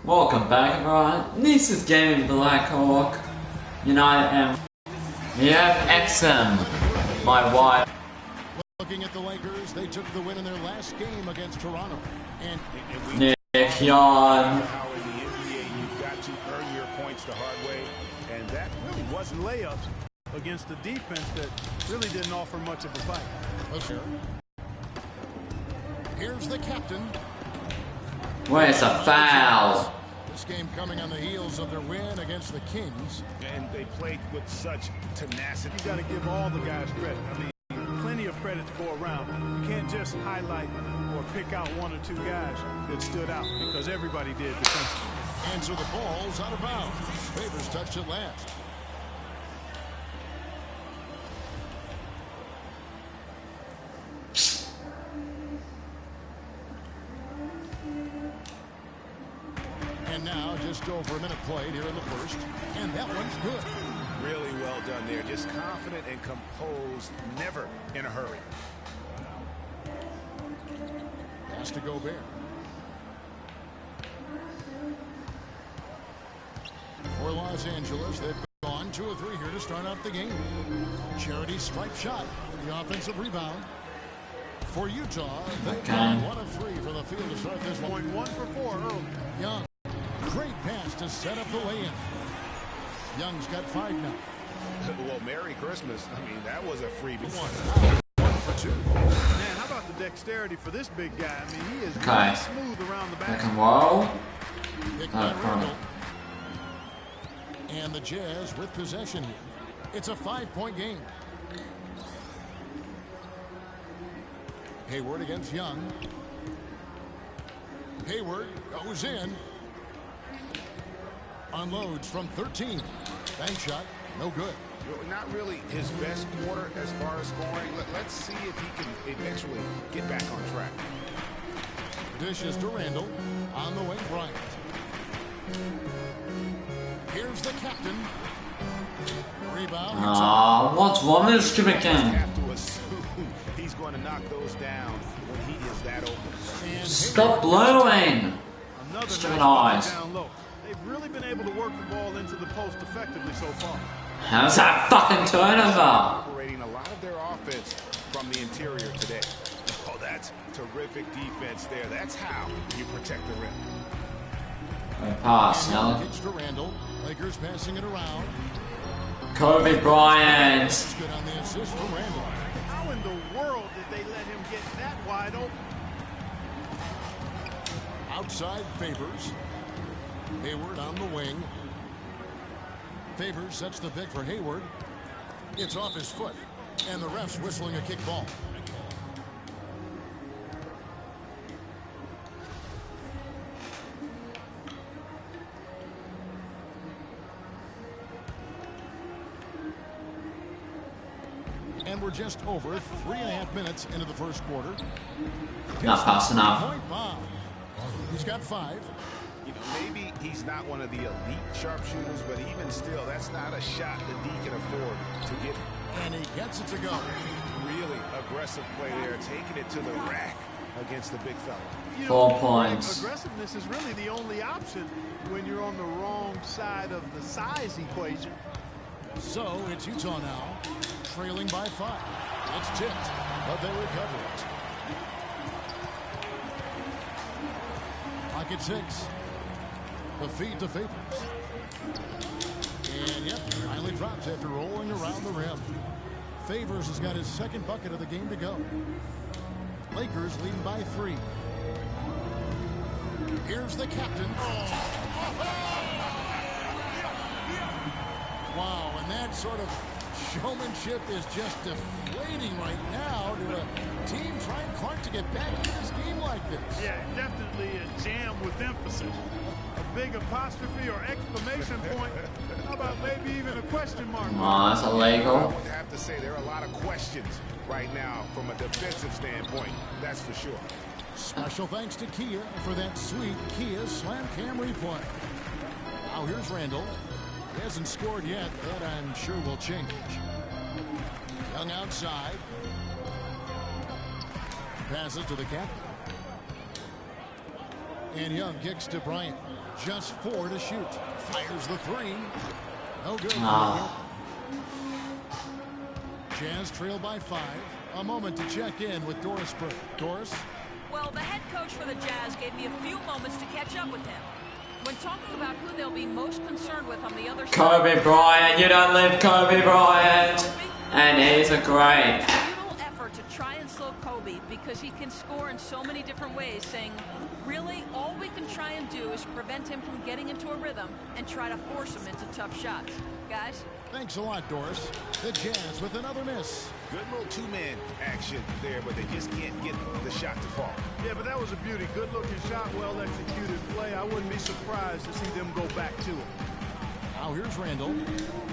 Welcome back, everyone. This is Gaming Blackhawk. And we have XM, my wife. Looking at the Lakers, they took the win in their last game against Toronto. And Nick Young. How in the NBA you've got to earn your points the hard way, and that really wasn't layups against a defense that really didn't offer much of a fight. Here's the captain. Where's a foul? This game coming on the heels of their win against the Kings. And they played with such tenacity. You got to give all the guys credit. I mean, plenty of credit to go around. You can't just highlight or pick out one or two guys that stood out, because everybody did defensively. And so the ball's out of bounds. Favors touched it last. And now just over a minute played here in the first. And that one's good. Really well done there. Just confident and composed, never in a hurry. Pass to Gobert. For Los Angeles, they've gone 2 or 3 here to start out the game. Charity stripe shot. The offensive rebound. For Utah, they've gone 1 of 3 from the field to start this one. 1 for 4 early. Young. Great pass to set up the lay-in. Young's got 5 now. Well, Merry Christmas. I mean, that was a freebie. 1 for 2. Man, how about the dexterity for this big guy? I mean, he is really smooth around the back. Pick and roll. Pick by Randall. And the Jazz with possession here. It's a 5-point game. Hayward against Young. Hayward goes in. Unloads from 13. Bank shot, no good. Not really his best quarter as far as scoring. Let's see if he can eventually get back on track. Dishes to Randall. On the wing, Bryant. Here's the captain. Rebound. What's wrong with this stupid game? Have to assume he's going to knock those down when he is that open. And Stop blowing. Stupid eyes. Down low. They've really been able to work the ball into the post effectively so far. How's that fucking turnover? Operating a lot of their offense from the interior today. Oh, that's terrific defense there. That's how you protect the rim. Good pass, now. Kicks to Randall. Lakers passing it around. Kobe Bryant. Good on the assist from Randall. How in the world did they let him get that wide open? Outside Favors. Hayward on the wing. Favors sets the pick for Hayward. It's off his foot. And the ref's whistling a kick ball. And we're just over 3.5 minutes into the first quarter. Not fast enough. Point bomb. He's got 5. You know, maybe he's not one of the elite sharpshooters, but even still, that's not a shot that D can afford to get. And he gets it to go. Really aggressive play there, taking it to the rack against the big fella. 4 points. Aggressiveness is really the only option when you're on the wrong side of the size equation. So it's Utah now, trailing by 5. It's tipped, but they recover it. Pocket 6. The feed to Favors. And yep, finally drops after rolling around the rim. Favors has got his 2nd bucket of the game to go. Lakers leading by 3. Here's the captain. Wow, and that sort of showmanship is just deflating right now to a team trying hard to get back into this game like this. Yeah, definitely is jammed with emphasis. A big apostrophe or exclamation point. How about maybe even a question mark? That's illegal. I would have to say there are a lot of questions right now from a defensive standpoint. That's for sure. Special thanks to Kia for that sweet Kia Slam Cam replay. Now here's Randall. He hasn't scored yet. That I'm sure will change. Young outside. Passes to the captain. And Young kicks to Bryant. Just 4 to shoot. Fires the 3. No good. Jazz trail by 5. A moment to check in with Doris Burke. Doris? Well, the head coach for the Jazz gave me a few moments to catch up with him. When talking about who they'll be most concerned with on the other side... Kobe Bryant, you don't live Kobe Bryant! And he's a great... ...futile effort to try and slow Kobe because he can score in so many different ways, saying, really, all we can try and do is prevent him from getting into a rhythm and try to force him into tough shots. Guys? Thanks a lot, Doris. The Jazz with another miss. Good little two-man action there, but they just can't get the shot to fall. Yeah, but that was a beauty. Good-looking shot, well-executed play. I wouldn't be surprised to see them go back to it. Now here's Randall.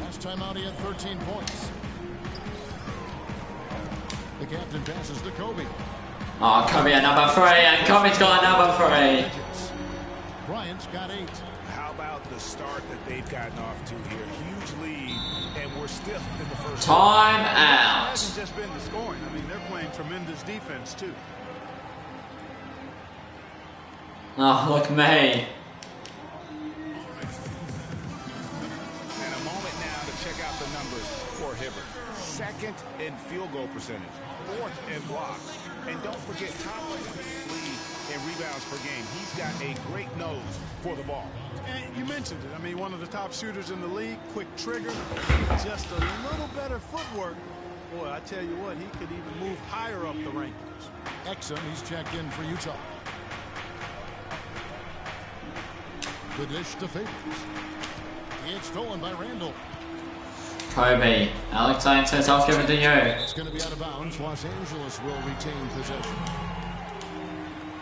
Last time out he had 13 points. The captain passes to Kobe. Oh, Kobe at number 3, and Kobe's got number 3. Bryant's got 8. How about the start that they've gotten off to here? Huge lead, and we're still in the first. Time It out. hasn't just been the scoring. I mean, they're playing tremendous defense, too. Oh, look at me. And a moment now to check out the numbers for Hibbert. 2nd in field goal percentage, 4th in blocks, and don't forget top of the league in rebounds per game. He's got a great nose for the ball. And you mentioned it. I mean, one of the top shooters in the league, quick trigger, just a little better footwork. Boy, I tell you what, he could even move higher up the rankings. Exum, he's checked in for Utah. The dish to Favors. It's stolen by Randall. Kobe, Alexander says I'll give it to you. It's going to be out of bounds. Los Angeles will retain possession.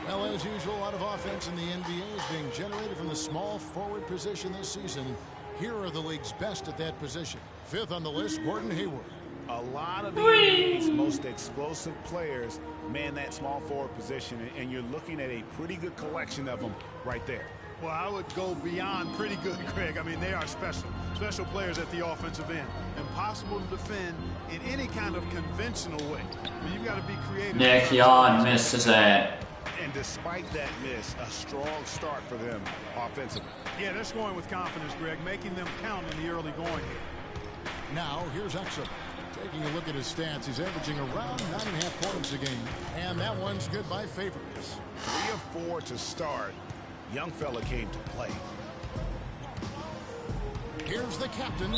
Well, as usual, a lot of offense in the NBA is being generated from the small forward position this season. Here are the league's best at that position. 5th on the list, Gordon Hayward. A lot of the NBA's most explosive players man that small forward position, and you're looking at a pretty good collection of them right there. Well, I would go beyond pretty good, Greg. I mean, they are special players at the offensive end. Impossible to defend in any kind of conventional way. I mean, you've got to be creative. Nick Young misses it. And despite that miss, a strong start for them offensively. Yeah, they're scoring with confidence, Greg, making them count in the early going here. Now, here's Exum. Taking a look at his stats, he's averaging around 9.5 points a game. And that one's good by Favors. 3 of 4 to start. Young fella came to play. Here's the captain.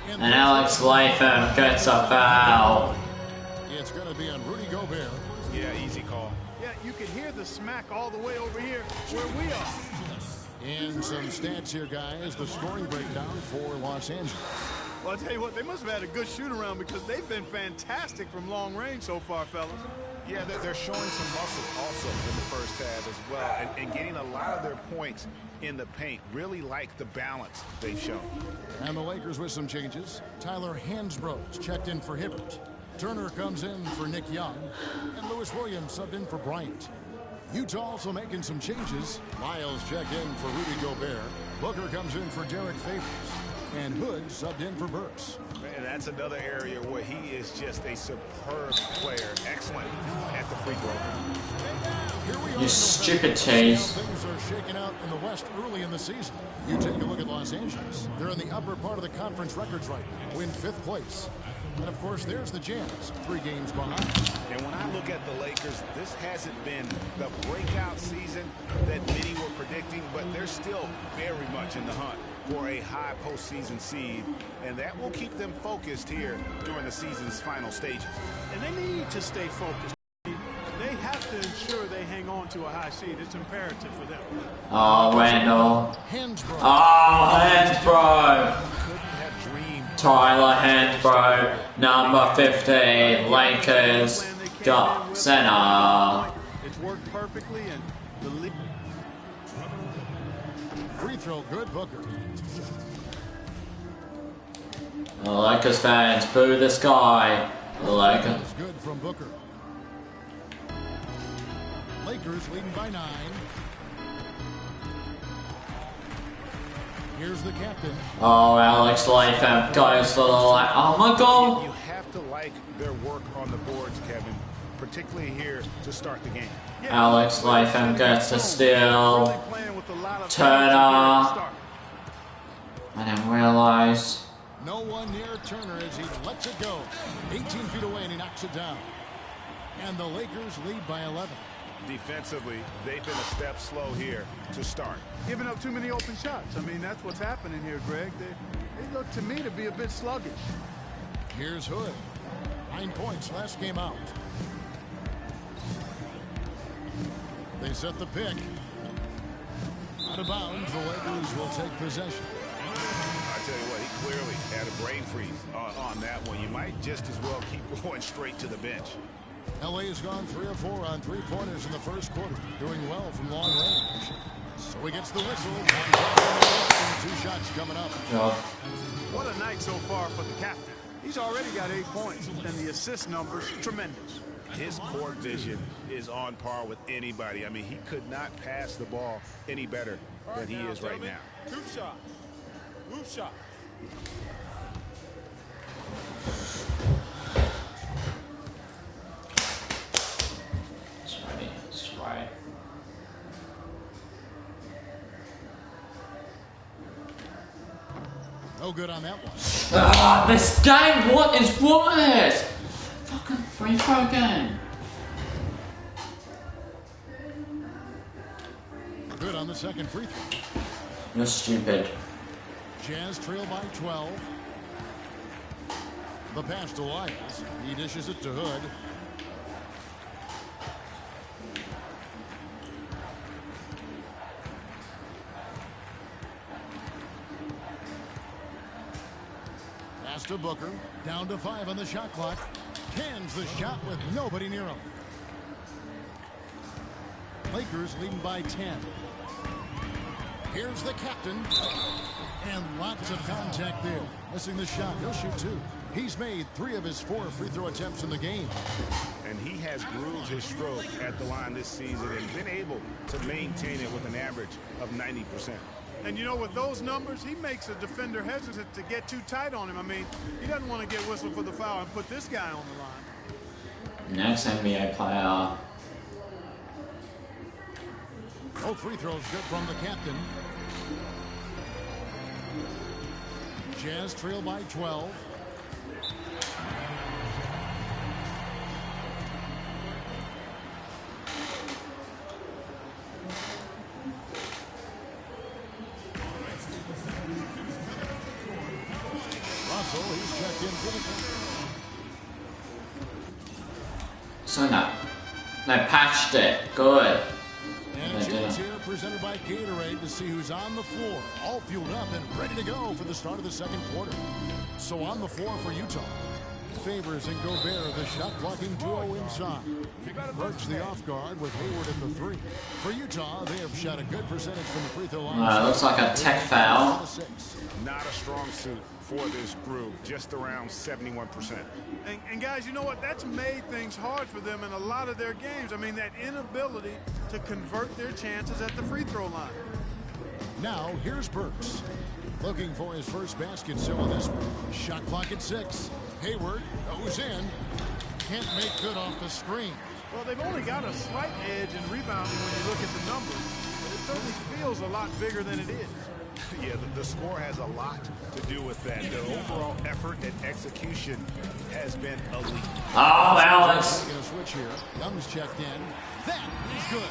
And Alex Latham gets a foul. It's going to be on Rudy Gobert. Yeah, easy call. Yeah, you can hear the smack all the way over here where we are. And some stats here, guys. The scoring breakdown for Los Angeles. Well, I'll tell you what, they must have had a good shoot-around because they've been fantastic from long range so far, fellas. Yeah, they're showing some muscle also in the first half as well, and getting a lot of their points in the paint. Really like the balance they've shown. And the Lakers with some changes. Tyler Hansbrough checked in for Hibbert. Turner comes in for Nick Young, and Lewis Williams subbed in for Bryant. Utah also making some changes. Miles checked in for Rudy Gobert. Booker comes in for Derek Favors. And Hood subbed in for Burks. Man, that's another area where he is just a superb player. Excellent at the free throw. Here we are. You stupid Chase. Things are shaking out in the West early in the season. You take a look at Los Angeles. They're in the upper part of the conference records right now, in 5th place. And, of course, there's the Jazz, 3 games behind. And when I look at the Lakers, this hasn't been the breakout season that many were predicting, but they're still very much in the hunt for a high postseason seed, and that will keep them focused here during the season's final stages. And they need to stay focused. They have to ensure they hang on to a high seed. It's imperative for them. Oh, Randall. Hansbrough. Oh, Hansbrough. Couldn't have dreamed. Tyler Hansbrough, number 15, Lakers, got center. It's worked perfectly, and the lead. Free throw good, Booker. The Lakers fans, boo this guy. The Lakers. It's good from Booker. Lakers leading by 9. Here's the captain. Oh, Alex Latham goes for the light. Oh my god. You have to like their work on the boards, Kevin. particularly here to start the game. Alex Latham gets a steal. Turner. I didn't realize. No one near Turner as he lets it go. 18 feet away and he knocks it down. And the Lakers lead by 11. Defensively, they've been a step slow here to start. Giving up too many open shots. I mean, that's what's happening here, Greg. They look to me to be a bit sluggish. Here's Hood. 9 points last game out. They set the pick. Out of bounds, the Lakers will take possession. I tell you what, he clearly had a brain freeze on that one. You might just as well keep going straight to the bench. LA has gone 3 of 4 on 3-pointers in the first quarter, doing well from long range. So he gets the whistle. 2 shots coming up. What a night so far for the captain. He's already got 8 points, and the assist numbers tremendous. His court vision is on par with anybody. I mean, he could not pass the ball any better than he is right now. 2 shots. Move shot. That's right. No good on that one. Ah, this game, what is wrong with this? Fucking free throw game. Good on the second free throw. You're stupid. Jazz trail by 12. The pass to Lyles. He dishes it to Hood. Pass to Booker. Down to 5 on the shot clock. Cans the shot with nobody near him. Lakers leading by 10. Here's the captain. And lots of contact there. Missing the shot. He'll shoot 2. He's made 3 of his 4 free throw attempts in the game. And he has grooved his stroke at the line this season and been able to maintain it with an average of 90%. And you know, with those numbers, he makes a defender hesitant to get too tight on him. I mean, he doesn't want to get whistled for the foul and put this guy on the line. Next NBA player. Both free throws good from the captain. Jazz trail by 12. Russell, he's checked in for the game. So no. They patched it. Good. And a chance here presented by Gatorade to see who's on the floor, all fueled up and ready to go for the start of the second quarter. So on the floor for Utah, Favors and Gobert, the shot blocking duo inside. Burks the off guard with Hayward at the 3. For Utah, they have shot a good percentage from the free throw line. Looks like a tech foul. Not a strong suit for this group, just around 71%. And guys, you know what? That's made things hard for them in a lot of their games. I mean, that inability to convert their chances at the free throw line. Now, here's Burks. Looking for his first basket still in this one. Shot clock at 6. Hayward goes in. Can't make good off the screen. Well, they've only got a slight edge in rebounding when you look at the numbers. But it certainly feels a lot bigger than it is. Yeah, the score has a lot to do with that. Their overall effort and execution has been elite. Oh, Alex. Going to switch here. Young's checked in. That is good.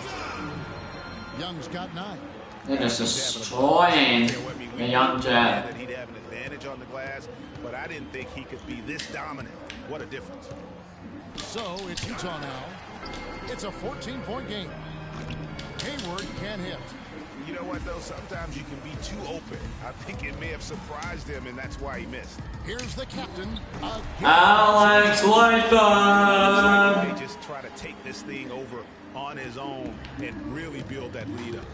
Young's got 9. They're just destroying the young Jet. He'd have an advantage on the glass, but I didn't think he could be this dominant. What a difference. So it's Utah now. It's a 14-point game. Hayward can't hit. You know what, though? Sometimes you can be too open. I think it may have surprised him, and that's why he missed. Here's the captain. Alex Latham. They just try to take this thing over on his own and really build that lead up.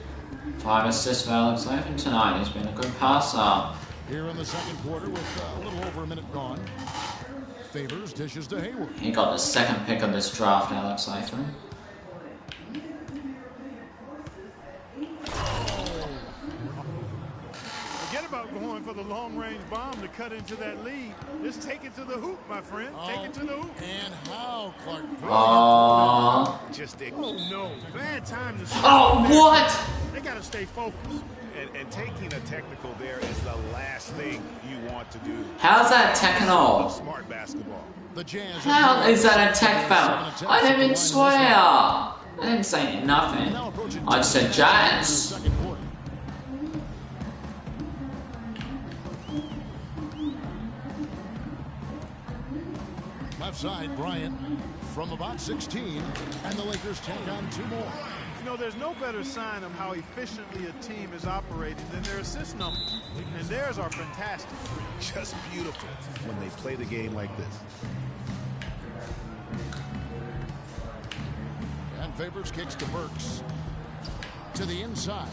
5 assists for Alex Latham tonight. He's been a good passer. Here in the second quarter with a little over a minute gone. Favors dishes to Hayward. He got the second pick of this draft, Alex Latham. Forget about going for the long-range bomb to cut into that lead. Just take it to the hoop, my friend. Take it to the hoop. And how, Clark? Just Oh, no. Bad time to Oh, what? They got to stay focused. and taking a technical there is the last thing you want to do. How's that technical? Smart basketball. The Jazz. How is that a tech foul? I didn't even swear. I didn't say nothing. I just said Jazz. Left side, Bryant from about 16, and the Lakers take on 2 more. You know, there's no better sign of how efficiently a team is operating than their assist numbers. And theirs are fantastic. Just beautiful when they play the game like this. And Favors kicks to Burks. To the inside.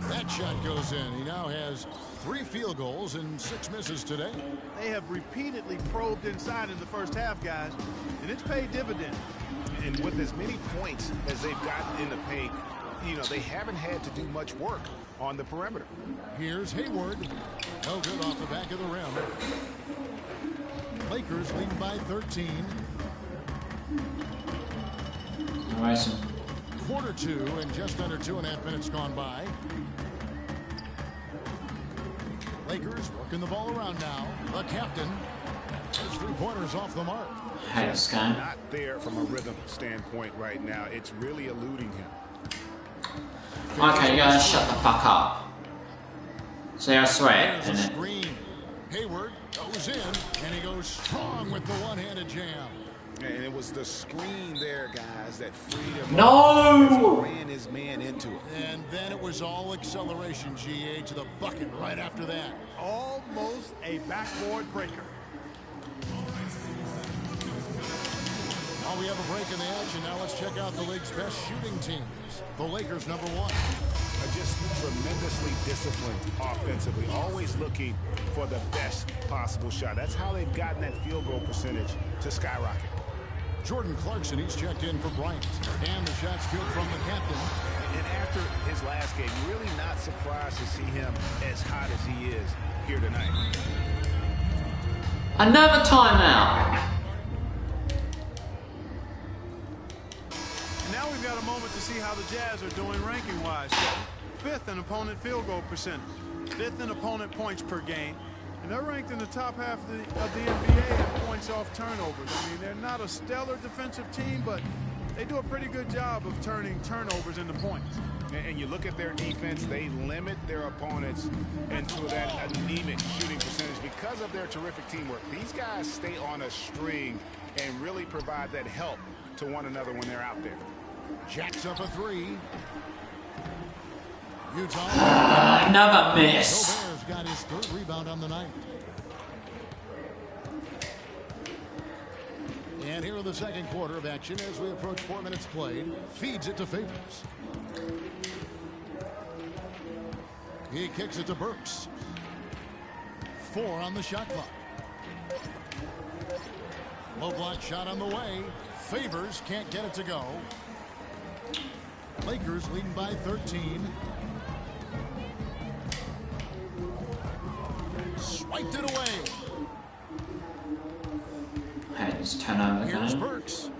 That shot goes in. He now has 3 field goals and 6 misses today. They have repeatedly probed inside in the first half, guys, and it's paid dividends. And with as many points as they've gotten in the paint, you know, they haven't had to do much work on the perimeter. Here's Hayward. No good off the back of the rim. Lakers leading by 13. Alright. Quarter 2 and just under 2.5 minutes gone by. Lakers working the ball around now. The captain. His 3-pointers off the mark. Hey, this guy. Not there from a rhythm standpoint right now. It's really eluding him. Okay, you guys shut the fuck up. See, I swear, There's a innit? screen. Hayward goes in, and he goes strong with the one-handed jam. And it was the screen there, guys, that freed him. No! He ran his man into it. And then it was all acceleration, GA, to the bucket right after that. Almost a backboard breaker. Oh, we have a break in the action. Now let's check out the league's best shooting teams. The Lakers, number 1. Just tremendously disciplined offensively, always looking for the best possible shot. That's how they've gotten that field goal percentage to skyrocket. Jordan Clarkson, he's checked in for Bryant. And the shot's good from the captain. And after his last game, really not surprised to see him as hot as he is here tonight. Another timeout. And now we've got a moment to see how the Jazz are doing ranking-wise. 5th in opponent field goal percentage, 5th in opponent points per game, and they're ranked in the top half of the NBA in points off turnovers. I mean, they're not a stellar defensive team, but they do a pretty good job of turning turnovers into points. And you look at their defense, they limit their opponents into that anemic shooting percentage because of their terrific teamwork. These guys stay on a string and really provide that help to one another when they're out there. Jacks up a 3. Utah. Another miss. Gobert's got his 3rd rebound on the night. And here in the second quarter of action as we approach 4 minutes played. Feeds it to Favors. He kicks it to Burks. 4 on the shot clock. Low block shot on the way. Favors can't get it to go. Lakers leading by 13. Swiped it away. Hey, it's turnover Here's again. Burks.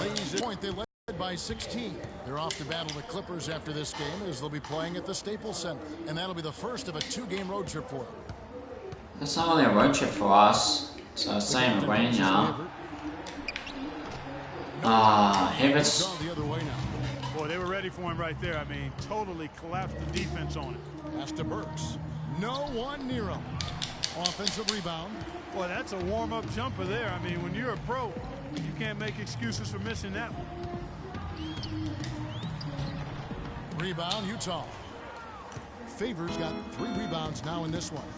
Lays it point. They led by 16. They're off to battle the Clippers after this game as they'll be playing at the Staples Center. And that'll be the first of a 2-game road trip for them. That's not really a road trip for us. So same way now. Hibbert's. The other way now. Boy, they were ready for him right there. I mean, totally collapsed the defense on it. Pass to Burks. No one near him. Offensive rebound. Boy, that's a warm-up jumper there. I mean, when you're a pro, you can't make excuses for missing that one. Rebound, Utah. Favors got 3 rebounds now in this one.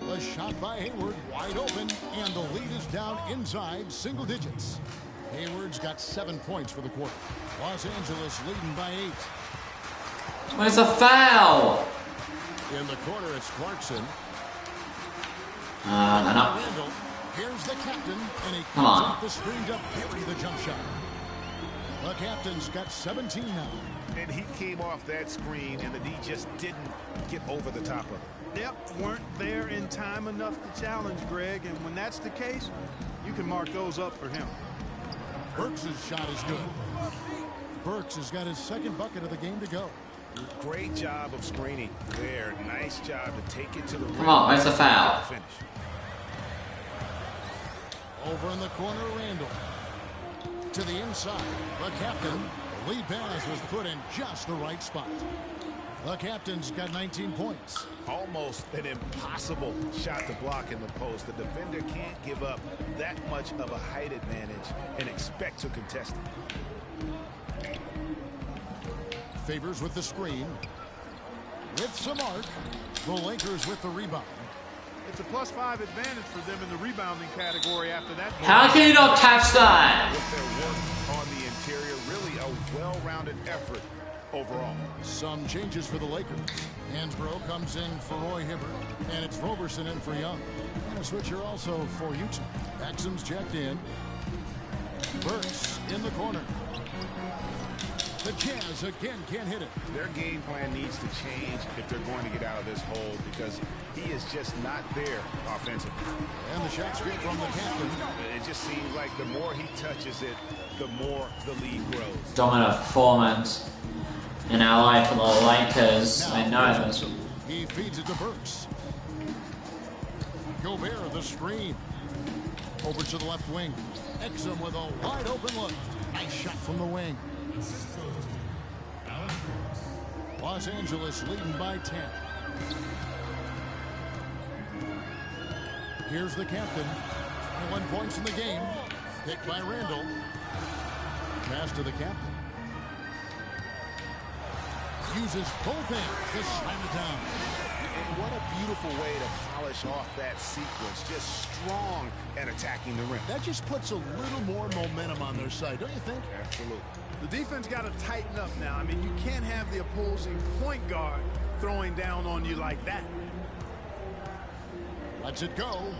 The shot by Hayward, wide open, and the lead is down inside single digits. Hayward's got 7 points for the quarter. Los Angeles leading by 8. Where's the foul? In the corner, it's Clarkson. No. Randall. Here's the captain, and he Come comes on. off the screen to bury the jump shot. The captain's got 17 now. And he came off that screen, and the D just didn't get over the top of it. Yep, weren't there in time enough to challenge Greg, and when that's the case, you can mark those up for him. Burks' shot is good. Burks has got his second bucket of the game to go. Great job of screening there. Nice job to take it to the rim. Come on, where's the foul? Finish. Over in the corner, Randall. To the inside, the captain. The lead pass was put in just the right spot. The captain's got 19 points. Almost an impossible shot to block in the post. The defender can't give up that much of a height advantage and expect to contest it. Favors with the screen. With some arc. The Lakers with the rebound. It's a +5 advantage for them in the rebounding category after that. How can you not catch that? With their work on the interior, really a well-rounded effort overall. Some changes for the Lakers. Hansbrough comes in for Roy Hibbert, and it's Roberson in for Young. And a switcher also for Utah. Exum's checked in. Burks in the corner. The Jazz again can't hit it. Their game plan needs to change if they're going to get out of this hole because he is just not there offensively. And the shot's good from the captain. It just seems like the more he touches it, the more the lead grows. Dominant performance in LA for the Lakers. I know this. He feeds it to Burks. Gobert, the screen. Over to the left wing. Exum with a wide open look. Nice shot from the wing. Los Angeles leading by 10. Here's the captain. 1 points in the game. Picked by Randall. Pass to the captain. Uses both ends to slam it down. And what a beautiful way to polish off that sequence. Just strong and attacking the rim. That just puts a little more momentum on their side, don't you think? Absolutely. The defense got to tighten up now. I mean, you can't have the opposing point guard throwing down on you like that. Lets it go.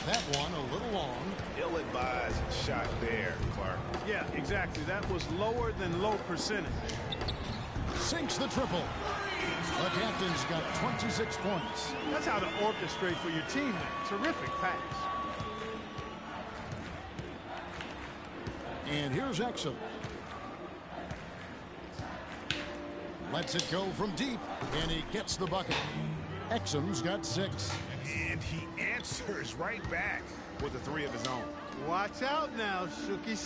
That one a little long. Ill-advised shot there, Clark. Yeah, exactly. That was lower than low percentage. Sinks the triple. The captain's got 26 points. That's how to orchestrate for your teammate. Terrific pass. And here's Exum. Lets it go from deep, and he gets the bucket. Exum's got 6. And he answers right back with a 3 of his own. Watch out now, Shooky.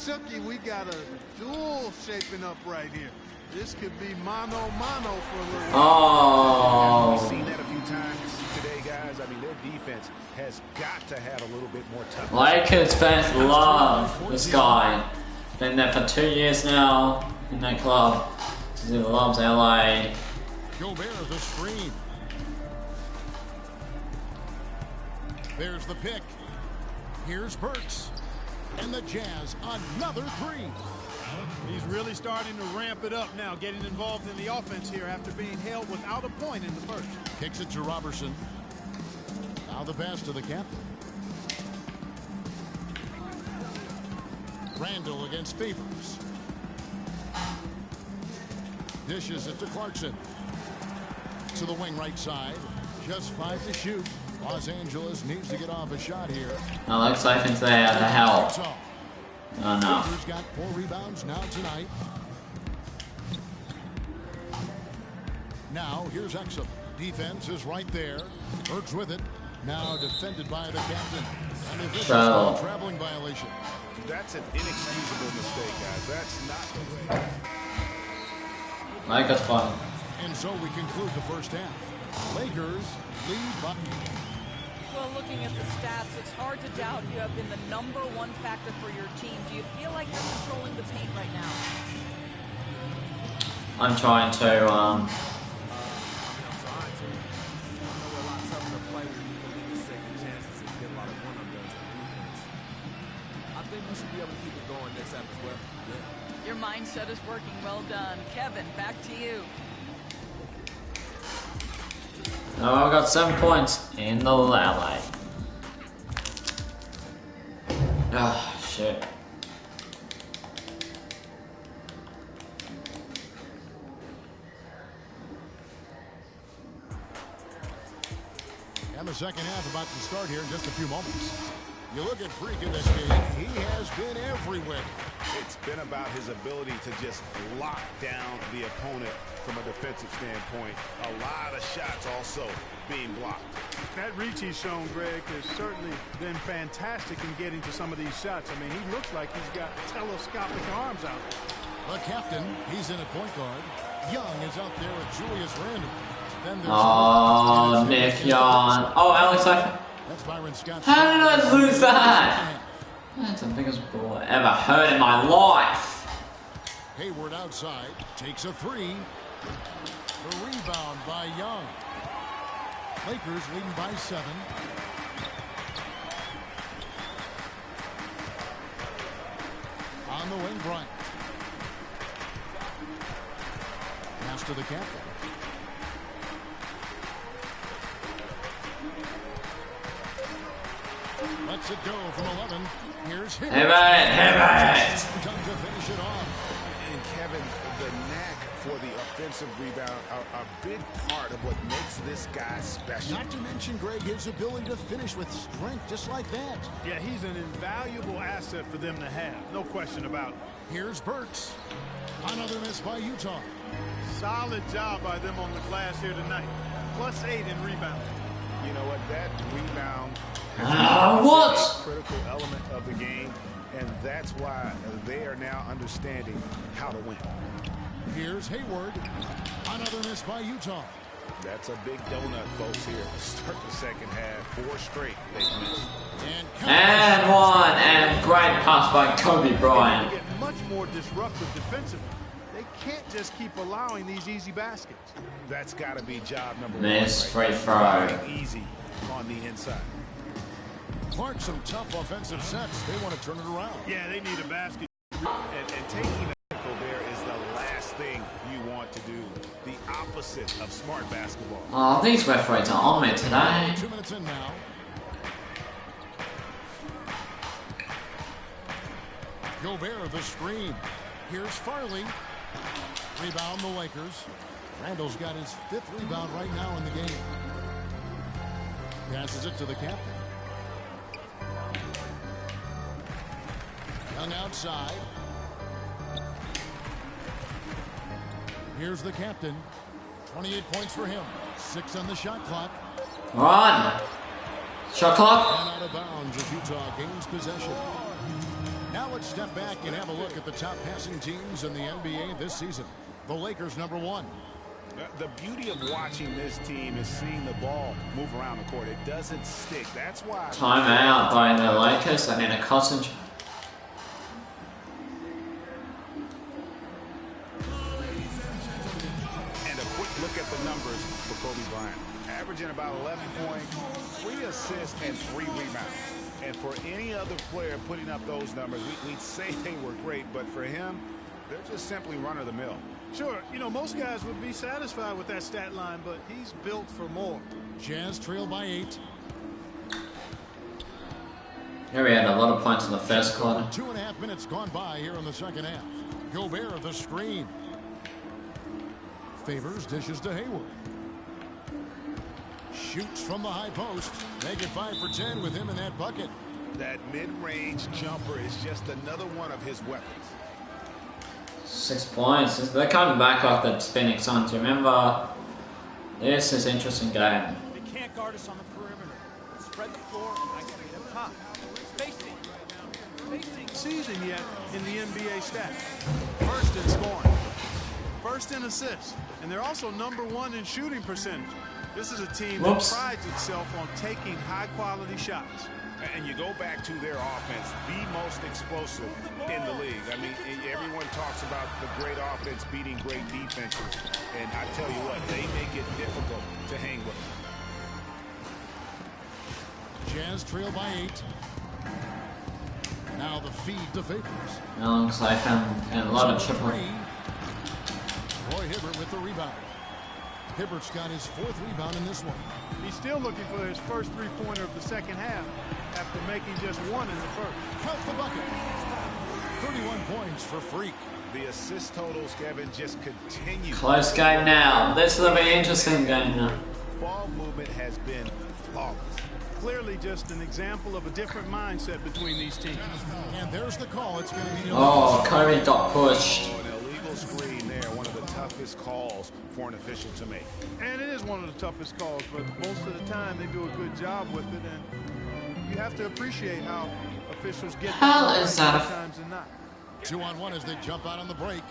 We got a duel shaping up right here. This could be mano-mano for a little while. We've seen that a few times today, guys. I mean, their defense has got to have a little bit more toughness. Lakers fans love this guy. Been there for 2 years now in that club. He loves LA. Gobert the screen. There's the pick. Here's Burks. And the Jazz, another 3. He's really starting to ramp it up now, getting involved in the offense here after being held without a point in the first. Kicks it to Roberson. Now the pass to the captain. Randall against Favors. Dishes it to Clarkson. To the wing right side. Just 5 to shoot. Los Angeles needs to get off a shot here. Alex, I think they have the help. Oh no. Favors got 4 rebounds now tonight. Now here's Exum. Defense is right there. Burks with it. Now defended by the captain. And the officials call a traveling violation. That's an inexcusable mistake, guys. That's not the way. Lakers fun. And so we conclude the first half. Lakers lead by. Well, looking at the stats, it's hard to doubt you have been the #1 factor for your team. Do you feel like you're controlling the paint right now? I'm trying to, Your mindset is working. Well done. Kevin, back to you. oh, I've got 7 points in the LA. Oh, shit. the second half about to start here in just a few moments. You look at Freak in this game, he has been everywhere. It's been about his ability to just lock down the opponent from a defensive standpoint. A lot of shots also being blocked. That reach he's shown, Greg, has certainly been fantastic in getting to some of these shots. I mean, he looks like he's got telescopic arms out there. The captain, he's in at point guard. Young is out there with Julius Randle. Then there's Oh, Nick Young. Oh, Alex, that's Byron Scott. how did I lose that? That's the biggest ball I ever heard in my life. Hayward outside, takes a three. The rebound by Young. Lakers leading by 7. On the wing, Bryant. Pass to the captain. Lets it go from 11. Here's Hibbert. Hibbert. Time to finish it off. And Kevin, the knack for the offensive rebound are a big part of what makes this guy special. Not to mention, Greg, his ability to finish with strength just like that. Yeah, he's an invaluable asset for them to have. No question about it. Here's Burks. Another miss by Utah. Solid job by them on the glass here tonight. +8 in rebounding. You know what? That rebound What? is a critical element of the game, and that's why they are now understanding how to win. Here's Hayward. Another miss by Utah. That's a big donut, folks, here. Start the second half. 4 straight they've missed. And one. And great pass by Kobe Bryant. They get much more disruptive defensively. They can't just keep allowing these easy baskets. That's got to be job number 1. Miss free there. throw. Playing easy on the inside. Clark, some tough offensive sets. They want to turn it around. Yeah, they need a basket. And taking a tackle there is the last thing you want to do. The opposite of smart basketball. Oh, these referees are on me today. 2 minutes in now. Gobert the screen. Here's Farley. Rebound the Lakers. Randall's got his 5th rebound right now in the game. Passes it to the captain. Young outside. Here's the captain. 28 points for him. 6 on the shot clock. Run. Shot clock. And out of bounds as Utah gains possession. Now let's step back and have a look at the top passing teams in the NBA this season. The Lakers, number 1. The beauty of watching this team is seeing the ball move around the court. It doesn't stick. That's why. Timeout by the Lakers. I need to concentrate. And a quick look at the numbers for Kobe Bryant. Averaging about 11 points, 3 assists, and 3 rebounds. And for any other player putting up those numbers, we'd say they were great, but for him, they're just simply run-of-the-mill. Sure, you know, most guys would be satisfied with that stat line, but he's built for more. Jazz trail by 8. Here we had a lot of points in the first quarter. 2.5 minutes gone by here in the second half. Gobert the screen. Favors dishes to Hayward. Shoots from the high post. Make it 5 for 10 with him in that bucket. That mid-range jumper is just another one of his weapons. 6 points. They're coming back off the Phoenix Suns. Remember, this is an interesting game. They can't guard us on the perimeter. Spread the floor, and I gotta get up top. Spacing. Season yet in the NBA stats. First in scoring. First in assists. And they're also number 1 in shooting percentage. This is a team that prides itself on taking high-quality shots. And you go back to their offense, the most explosive in the league. I mean, everyone talks about the great offense beating great defenses. And I tell you what, they make it difficult to hang with them. Jazz trail by 8. Now the feed to Favors. Alongside him and a lot of triple. Roy Hibbert with the rebound. Hibbert's got his 4th rebound in this one. He's still looking for his first 3-pointer of the second half after making just 1 in the first. Count the bucket. 31 points for Freak. The assist totals, Kevin, just continue. Close game now. This will be an interesting game now. Ball movement has been flawless. Clearly just an example of a different mindset between these teams. And there's the call. It's going to be Oh, Kobe got pushed. Oh, an illegal screen there. One of the toughest calls for an official to make. And it is one of the toughest calls, but most of the time they do a good job with it, and you have to appreciate how officials get Hell is that? sometimes and not. 2-on-1 as they jump out on the break.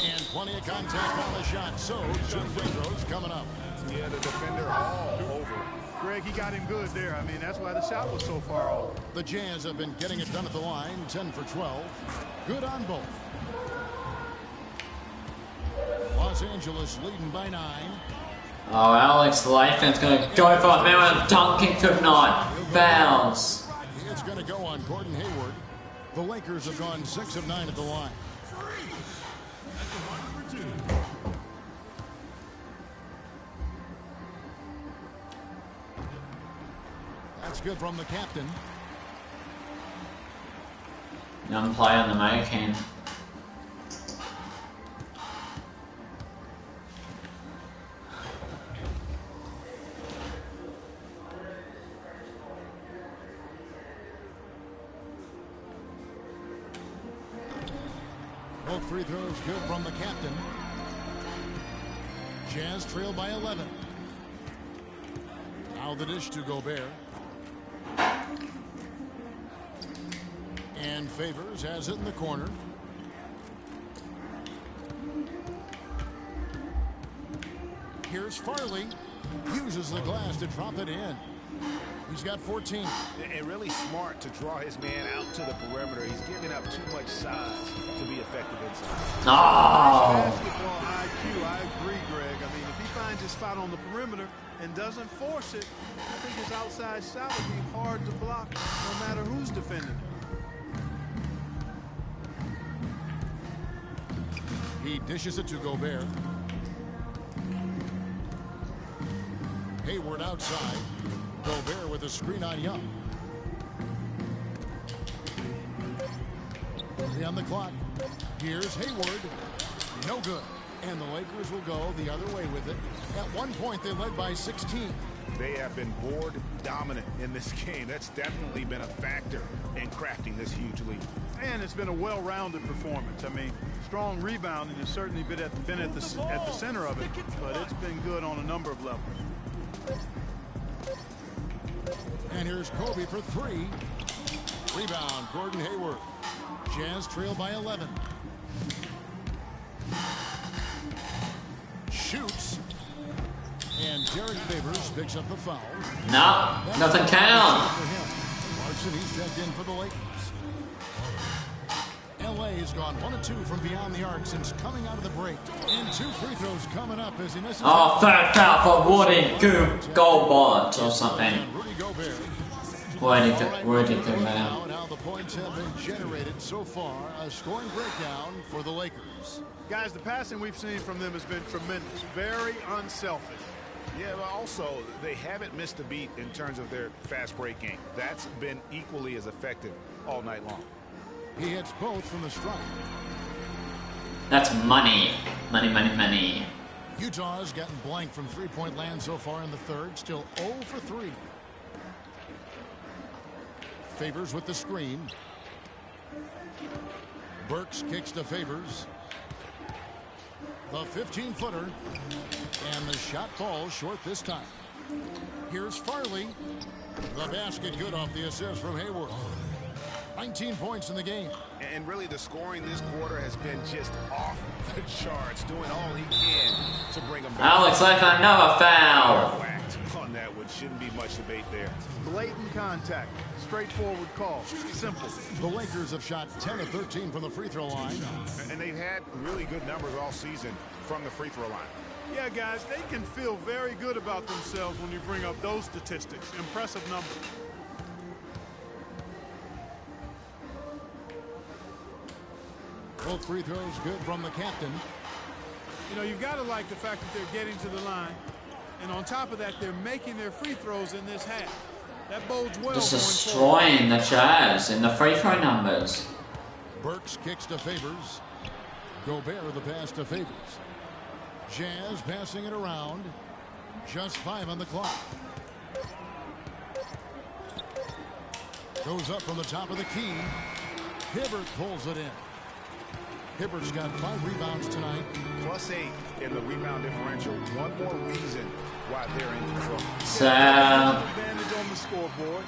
And plenty of contact on the shot. So, 2 free throws coming up. Yeah, the defender all over. Greg, he got him good there. I mean, that's why the shot was so far off. The Jazz have been getting it done at the line. 10 for 12. Good on both. Los Angeles leading by 9. Oh, Alex Latham's going to go for it. Remember, dunking could not. Fouls. It's going to go on Gordon Hayward. The Lakers have gone 6 of 9 at the line. That's good from the captain. Young player in the making. Both free throws good from the captain. Jazz trail by 11. Now the dish to Gobert. And Favors has it in the corner. Here's Farley. Uses the glass to drop it in. He's got 14. And really smart to draw his man out to the perimeter. He's giving up too much size to be effective inside. Oh. Basketball IQ, I agree, Greg. I mean, if he finds his spot on the perimeter and doesn't force it, I think his outside shot would be hard to block no matter who's defending. He dishes it to Gobert. Hayward outside. Gobert with a screen on Young. 3 on the clock. Here's Hayward. No good. And the Lakers will go the other way with it. At one point, they led by 16. They have been board dominant in this game. That's definitely been a factor in crafting this huge lead. And it's been a well-rounded performance. I mean, strong rebounding has certainly been at the center of it, but it's been good on a number of levels. And here's Kobe for 3. Rebound, Gordon Hayward. Jazz trail by 11. Shoots. And Derek Favors picks up the foul. No, doesn't count. Clarkson, he's checked in for the Lakers. LA has gone 1 of 2 from beyond the arc since coming out of the break. And 2 free throws coming up as he misses. Oh, third foul for Woody Gobert or something. Rudy Gobert. Woody Gobert. And how the points have been generated so far. A scoring breakdown for the Lakers. Guys, the passing we've seen from them has been tremendous. Very unselfish. yeah, but also they haven't missed a beat in terms of their fast break game. That's been equally as effective all night long. He hits both from the stripe. That's money. Money, money, money. Utah has gotten blank from three-point land so far in the third. Still 0 for 3. Favors with the screen. Burks kicks to Favors. The 15-footer. And the shot falls short this time. Here's Farley. The basket good off the assist from Hayward. 19 points in the game. And really the scoring this quarter has been just off the charts, doing all he can to bring them back. Alex Latham, another foul. Whacked on that one. Shouldn't be much debate there. Blatant contact. Straightforward call. Simple. The Lakers have shot 10 of 13 from the free throw line. And they've had really good numbers all season from the free throw line. Yeah, guys, they can feel very good about themselves when you bring up those statistics. Impressive numbers. Both free throws good from the captain. You know, you've got to like the fact that they're getting to the line. And on top of that, they're making their free throws in this half. That bodes well. Just destroying the Jazz in the free throw numbers. Burks kicks to Favors. Gobert the pass to Favors. Jazz passing it around. Just 5 on the clock. Goes up from the top of the key. Hibbert pulls it in. Hibbert's got 5 rebounds tonight. +8 in the rebound differential. One more reason why they're in control. Advantage on the scoreboard.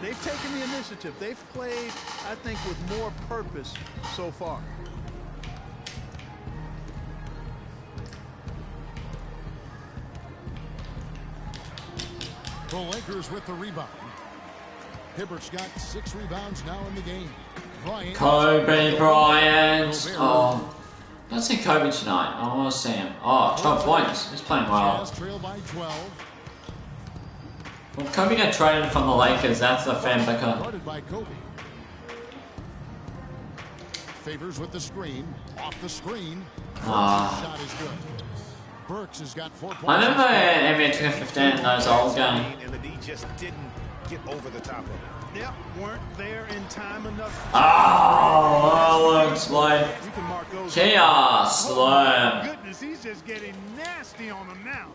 They've taken the initiative. They've played, I think, with more purpose so far. The Lakers with the rebound. Hibbert's got 6 rebounds now in the game. Bryant. Kobe Bryant. Oh, I don't see Kobe tonight. I want to see him. Oh, 12 points. He's playing well. Jazz trail by 12. Well, Kobe got traded from the Lakers. That's the fan picker. Guarded by Kobe. Favors with the screen. Off the screen. Shot is good. Burks has got 4 points. I remember NBA 2K15 in those old games. And the D just didn't get over the top of it. Yep, weren't there in time enough. Oh, Alex, like, You can mark those. chaos Oh, my slam. goodness, he's just getting nasty on them now.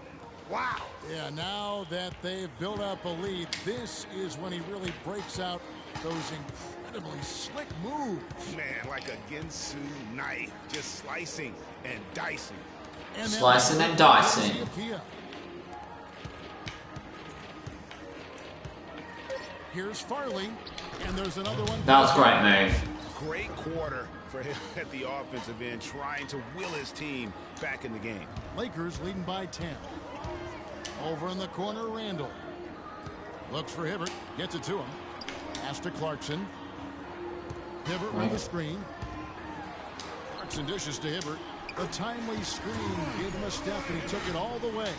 Wow. Yeah, now that they've built up a lead, this is when he really breaks out those incredibly slick moves. Man, like a Ginsu knife, just slicing and dicing. And then Slicing and dicing. Here's Farley, and there's another one. That was a great move. Great quarter for him at the offensive end, trying to will his team back in the game. Lakers leading by 10. Over in the corner, Randall. Looks for Hibbert, gets it to him. Pass to Clarkson. Hibbert with the screen. Clarkson dishes to Hibbert. The timely screen gave him a step, and he took it all the way.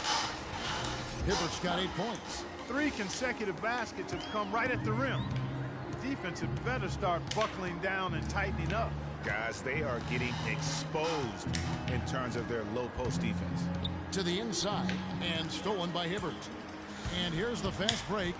Hibbert's got 8 points. 3 consecutive baskets have come right at the rim. The defense had better start buckling down and tightening up. Guys, they are getting exposed in terms of their low post defense. To the inside, and stolen by Hibbert. And here's the fast break.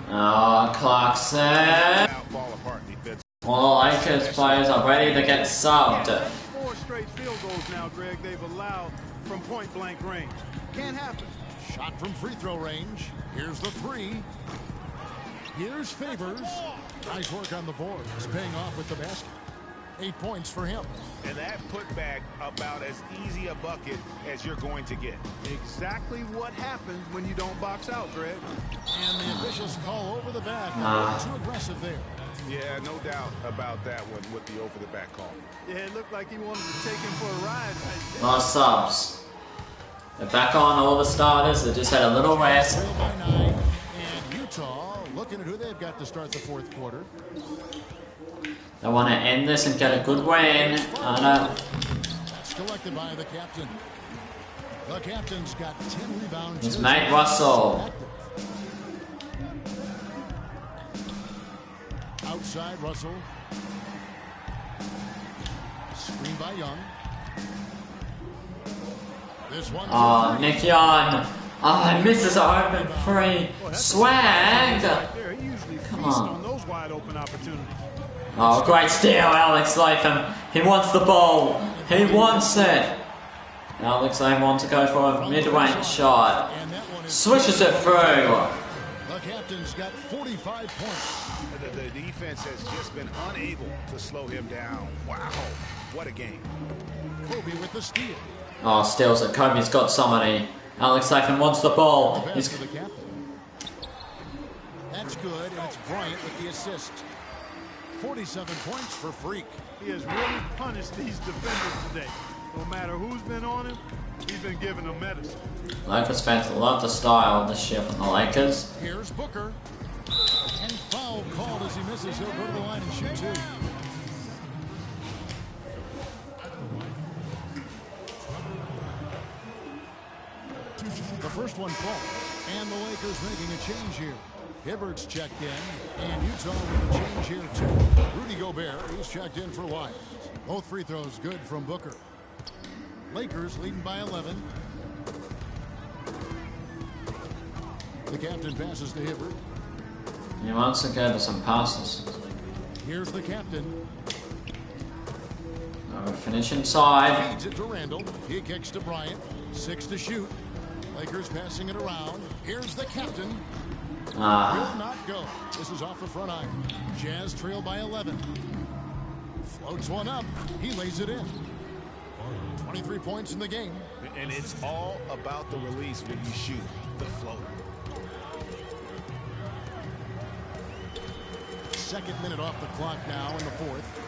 Oh, Clarkson. Now fall apart defense. Well, the Lakers players are ready to get subbed. That's 4 straight field goals now, Greg, they've allowed from point-blank range. Can't happen. Shot from free throw range. Here's the 3. Here's Favors. Nice work on the board. He's paying off with the basket. 8 points for him. And that putback about as easy a bucket as you're going to get. Exactly what happens when you don't box out, Greg. And the officials call over the back. Too aggressive there. Yeah, no doubt about that one with the over-the-back call. Yeah, it looked like he wanted to take him for a ride. Last subs. They're back on all the starters. They just had a little rest. Trail by 9. And Utah looking at who they've got to start the 4th quarter. They want to end this and get a good win. That's collected by the captain. The captain's got 10 rebounds. His mate Russell. Outside Russell. Screen by Young. This one. Oh, Nick Young. Oh, he misses an open free. Swag. There, he usually feasts on. on those wide open opportunities. Oh, great steal, Alex Latham. He wants the ball. He wants it. Alex Latham wants to go for a mid-range shot. Swishes it through. The captain's got 45 points. The defense has just been unable to slow him down. Wow, what a game. Kobe with the steal. Oh, steals it. Kobe's got somebody. Alex Latham wants the ball. Pass to the captain. That's good, and it's Bryant with the assist. 47 points for Freak. He has really punished these defenders today. No matter who's been on him, he's been giving them medicine. Lakers fans love the style this year from the Lakers. Here's Booker. And foul called as he misses. He'll go to the line and shoot 2. The first one falls. And the Lakers making a change here. Hibbert's checked in, and Utah with a change here too. Rudy Gobert is checked in for Wyatt. Both free throws good from Booker. Lakers leading by 11. The captain passes to Hibbert. He wants to go to some passes. Here's the captain. Finish inside. Feeds it to Randall. He kicks to Bryant. 6 to shoot. Lakers passing it around. Here's the captain. Will not go. This is off the front iron. Jazz trail by 11. Floats one up. He lays it in. 23 points in the game. And it's all about the release when you shoot the floater. Second minute off the clock now in the fourth.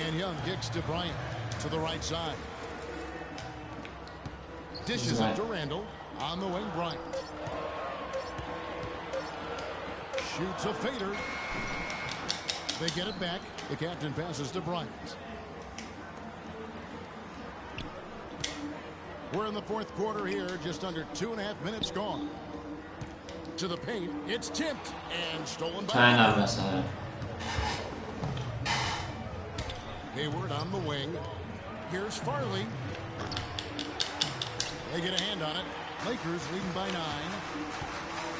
And Young kicks to Bryant to the right side. Dishes it to Randall. On the wing, Bryant. Shoots a fader. They get it back. The captain passes to Bryant. We're in the fourth quarter here. Just under 2.5 minutes gone. To the paint. It's tipped and stolen by Hayward on the wing. Here's Farley. They get a hand on it. Lakers leading by 9.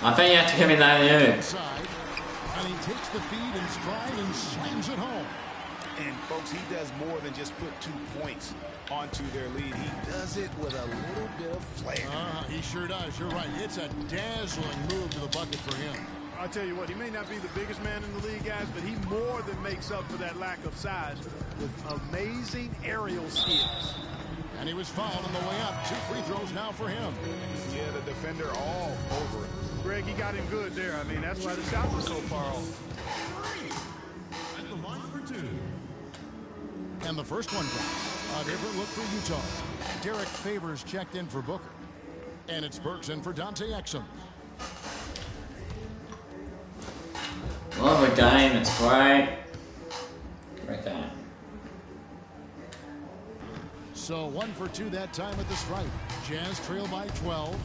I think you have to give me that Inside. And he takes the feed in stride and slams it home. And folks, he does more than just put 2 points onto their lead. He does it with a little bit of flair. He sure does. You're right. It's a dazzling move to the bucket for him. I'll tell you what, he may not be the biggest man in the league, guys, but he more than makes up for that lack of size with amazing aerial skills. And he was fouled on the way up. 2 free throws now for him. Yeah, the defender all over it. Greg, he got him good there. I mean, that's why the shot was so far off. At the line for 2. And the first one drops. A different look for Utah. Derek Favors checked in for Booker. And it's Burks in for Dante Exum. Love a game, it's great. Great game. So 1 for 2 that time at the stripe. Jazz trail by 12.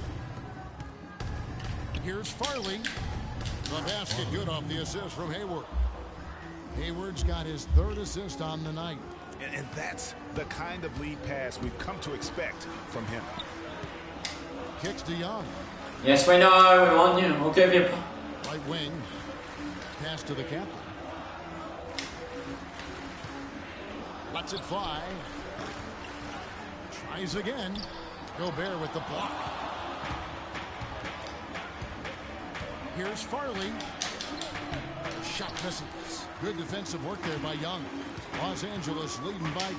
Here's Farley. The basket good off the assist from Hayward. Hayward's got his 3rd assist on the night. And that's the kind of lead pass we've come to expect from him. Kicks to Young. Yes, we know. We want you. We'll give you. Right wing. Pass to the captain. Lets it fly. Tries again. Gobert with the block. Here's Farley. Shot misses. Good defensive work there by Young. Los Angeles leading by 10.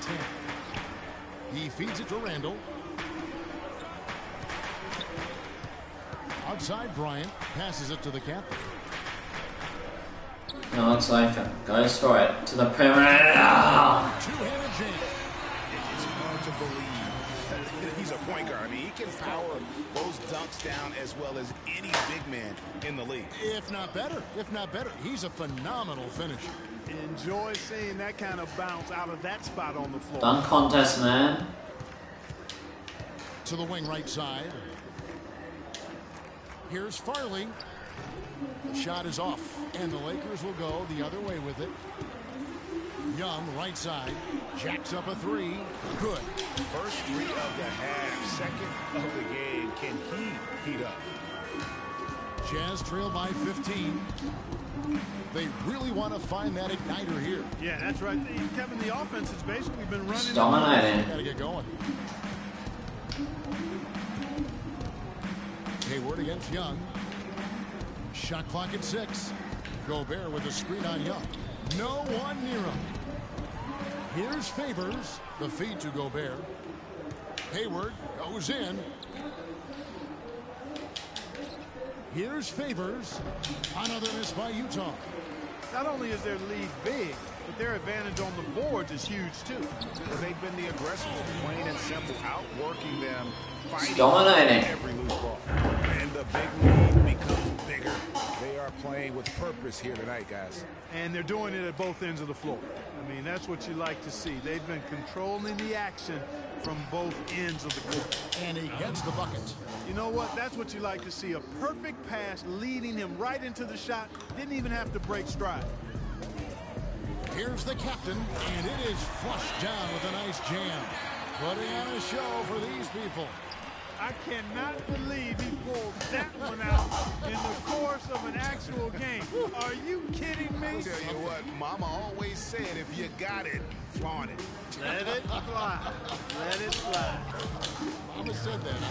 He feeds it to Randall. Outside Bryant. Passes it to the captain. No, it's like goes for it to the perimeter. Two-handed jam. It's hard to believe he's a point guard. I mean, he can power those dunks down as well as any big man in the league. If not better. If not better. He's a phenomenal finisher. Enjoy seeing that kind of bounce out of that spot on the floor. Dunk contest, man. To the wing right side. Here's Farley. The shot is off, and the Lakers will go the other way with it. Young, right side, jacks up a 3. Good. First 3 of the half, second of the game. Can he heat up? Jazz trail by 15. They really want to find that igniter here. Yeah, that's right. Kevin, the offense has basically been running. Dominating. Got to get going. Hayward against Young. Shot clock at 6. Gobert with the screen on Young. No one near him. Here's Favors. The feed to Gobert. Hayward goes in. Here's Favors. Another miss by Utah. Not only is their lead big, but their advantage on the boards is huge too. They've been the aggressors, plain and simple, outworking them, fighting dominating every loose ball. And the big lead becomes bigger. They are playing with purpose here tonight, guys. And they're doing it at both ends of the floor. I mean, that's what you like to see. They've been controlling the action from both ends of the court. And he gets the bucket. You know what? That's what you like to see. A perfect pass leading him right into the shot. Didn't even have to break stride. Here's the captain, and it is flushed down with a nice jam. Putting on a show for these people. I cannot believe he pulled that one out in the course of an actual game. Are you kidding me? I'll tell you what, Mama always said, if you got it, flaunt it. Let it fly. Let it fly. Mama said that.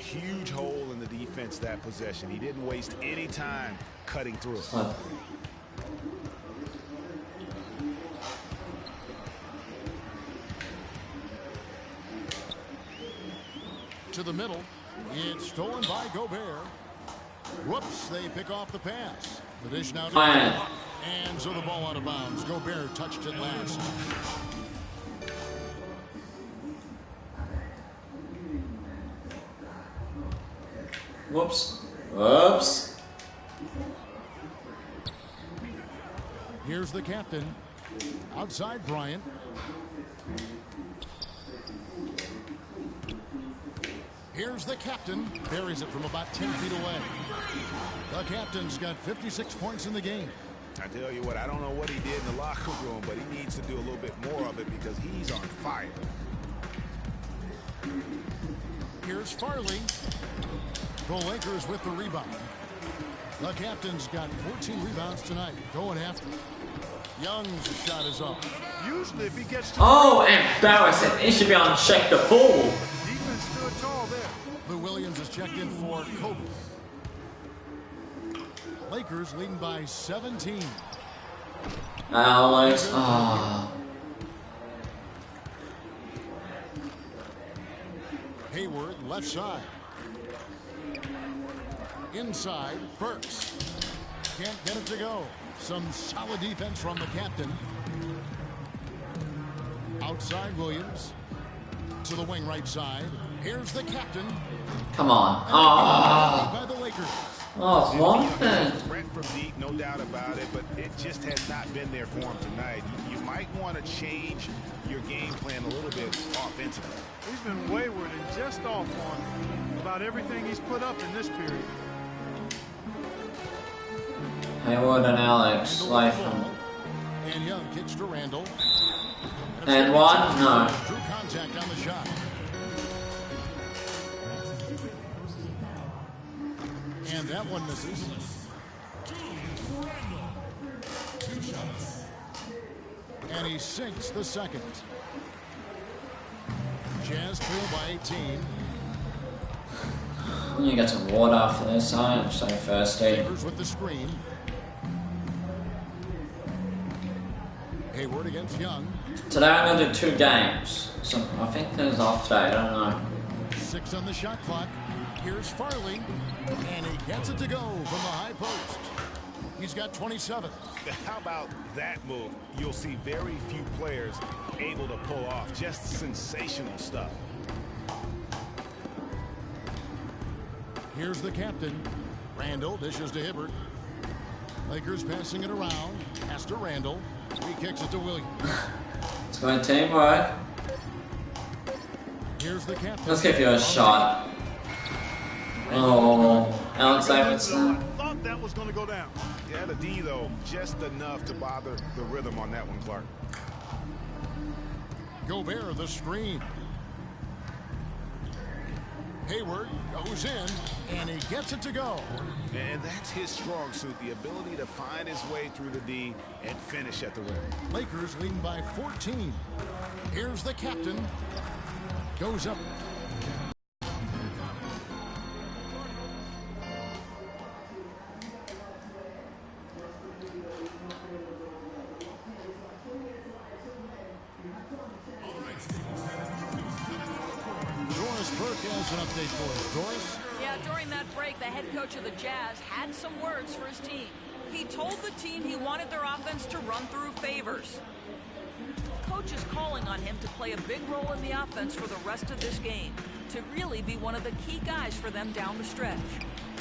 huge hole in the defense that possession. He didn't waste any time cutting through it. What? To the middle. It's stolen by Gobert. Whoops, they pick off the pass. The dish now to and so the ball out of bounds. Gobert touched it last. Whoops. Whoops. Here's the captain. Outside Bryant. Here's the captain. Buries it from about 10 feet away. The captain's got 56 points in the game. I tell you what, I don't know what he did in the locker room, but he needs to do a little bit more of it because he's on fire. Here's Farley. The Lakers with the rebound. The captain's got 14 rebounds tonight. Going after. Young's shot is up. Usually if he gets to Oh, embarrassing. He should be on check the ball. defense stood tall there. Lou Williams is checked in for Kobe. Lakers leading by 17. Alex. Ah. Hayward left side. Inside, Burks. Can't get it to go. Some solid defense from the captain. Outside Williams. To the wing right side. Here's the captain. Come on. Ah. By the Lakers. Oh, it's one thing. Threat from deep, no doubt about it, but it just has not been there for him tonight. You might want to change your game plan a little bit offensively. He's been wayward and just off on about everything he's put up in this period. Hayward and Alex Latham. And Young kicks to Randall. And one? No. Drew contact on the shot. And that one misses. And he sinks the second. Jazz trail by 18. You get some water after this. I'm so thirsty. Favors with the screen. Hayward against Young. Today I'm going to do 2 games. So I think there's off today. I don't know. 6 on the shot clock. Here's Farley. And he gets it to go from the high post. He's got 27. How about that move? You'll see very few players able to pull off just sensational stuff. Here's the captain. Randall dishes to Hibbert. Lakers passing it around. Pass to Randall. He kicks it to Williams. It's going to teamwork. Here's the captain. Let's give you a shot. Oh, Alex I Davidson. thought that was going to go down. Yeah, the D, though, just enough to bother the rhythm on that one, Clark. Gobert the screen. Hayward goes in, and he gets it to go. And that's his strong suit, the ability to find his way through the D and finish at the rim. Lakers leading by 14. Here's the captain. Goes up. Has an update for us. Doris? Yeah, during that break, the head coach of the Jazz had some words for his team. He told the team he wanted their offense to run through Favors. Coach is calling on him to play a big role in the offense for the rest of this game, to really be one of the key guys for them down the stretch.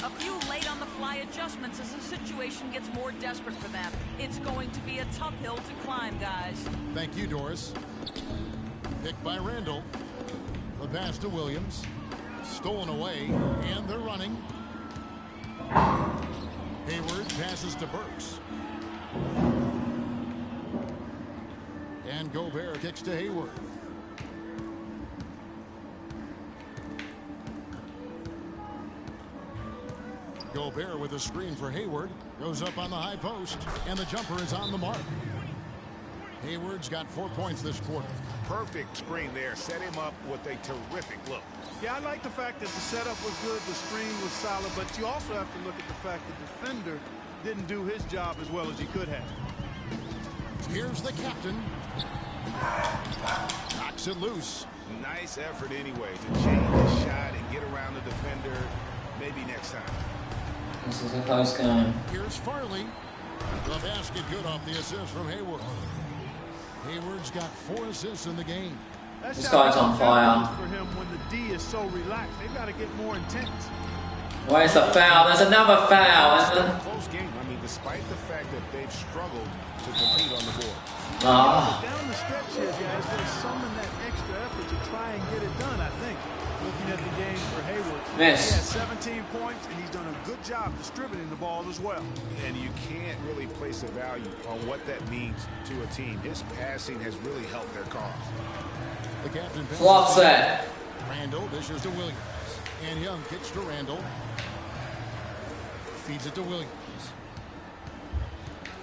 A few late-on-the-fly adjustments as the situation gets more desperate for them. It's going to be a tough hill to climb, guys. Thank you, Doris. Picked by Randall. The pass to Williams. Stolen away, and they're running. Hayward passes to Burks. And Gobert kicks to Hayward. Gobert with a screen for Hayward. Goes up on the high post, and the jumper is on the mark. Hayward's got 4 points this quarter. Perfect screen there. Set him up with a terrific look. Yeah, I like the fact that the setup was good, the screen was solid, but you also have to look at the fact the defender didn't do his job as well as he could have. Here's the captain. Knocks it loose. Nice effort anyway to change the shot and get around the defender. Maybe next time. This is a close game. Here's Farley. The basket good off the assist from Hayward. Hayward's got 4 assists in the game. This guy's on fire. For him when the D is so relaxed, they've got to get more intense. Where's the foul? There's another foul, isn't there? Close game. I mean, despite the fact that they've struggled to compete on the board. Ah. Down the stretch here, guys, they summon that extra effort to try and get it done, I think. Looking at the game for Hayward, Miss. he has 17 points, and he's done a good job distributing the ball as well. And you can't really place a value on what that means to a team. His passing has really helped their cause. The captain What's that? Randall dishes to Williams. And Young kicks to Randall. Feeds it to Williams.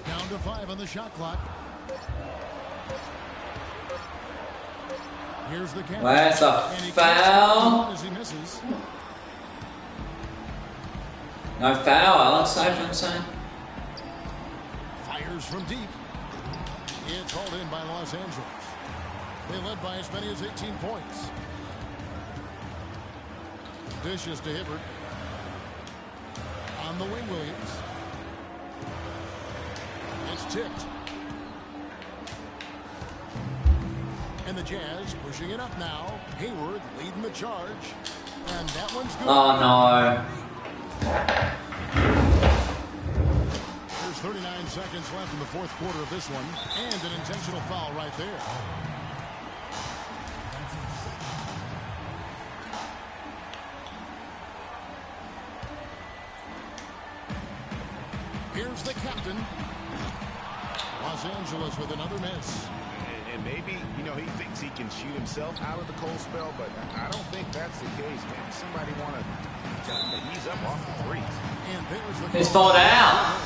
Down to 5 on the shot clock. Here's the captain. Where's the foul? As he misses. No foul, Alex Iverson. Fires from deep. It's hauled in by Los Angeles. They led by as many as 18 points. Dishes to Hibbert. On the wing, Williams. It's tipped. And the Jazz pushing it up now. Hayward leading the charge. And that one's good. Oh no. There's 39 seconds left in the 4th quarter of this one. And an intentional foul right there. Here's the captain. Los Angeles with another miss. And maybe, you know, he thinks he can shoot himself out of the cold spell, but I don't think that's the case. Maybe somebody want to ease up off the threes. And there's the He's fallen out.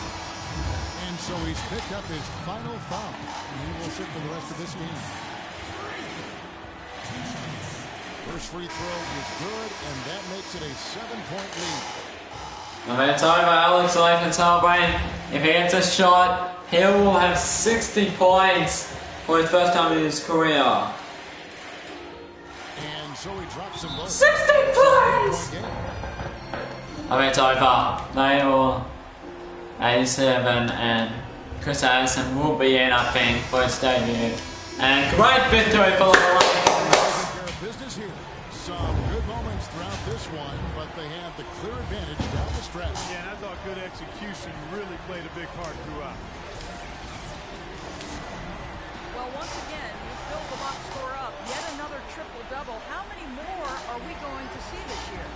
And so he's picked up his final foul. And he will sit for the rest of this game. First free throw is good, and that makes it a 7-point lead. I mean, it's over. Alex Iverson celebrating. If he gets a shot, he will have 60 points for his first time in his career. And so he drops them both. 60 points! I mean, it's over. They will 87, and Chris Addison will be in, I think, for his debut. And great victory for the Business here. Some good moments throughout this one, but they have the clear advantage down the stretch. Yeah, and I thought good execution really played a big part throughout. Well, once again, you filled the box score up. Yet another triple-double. How many more are we going to see this year?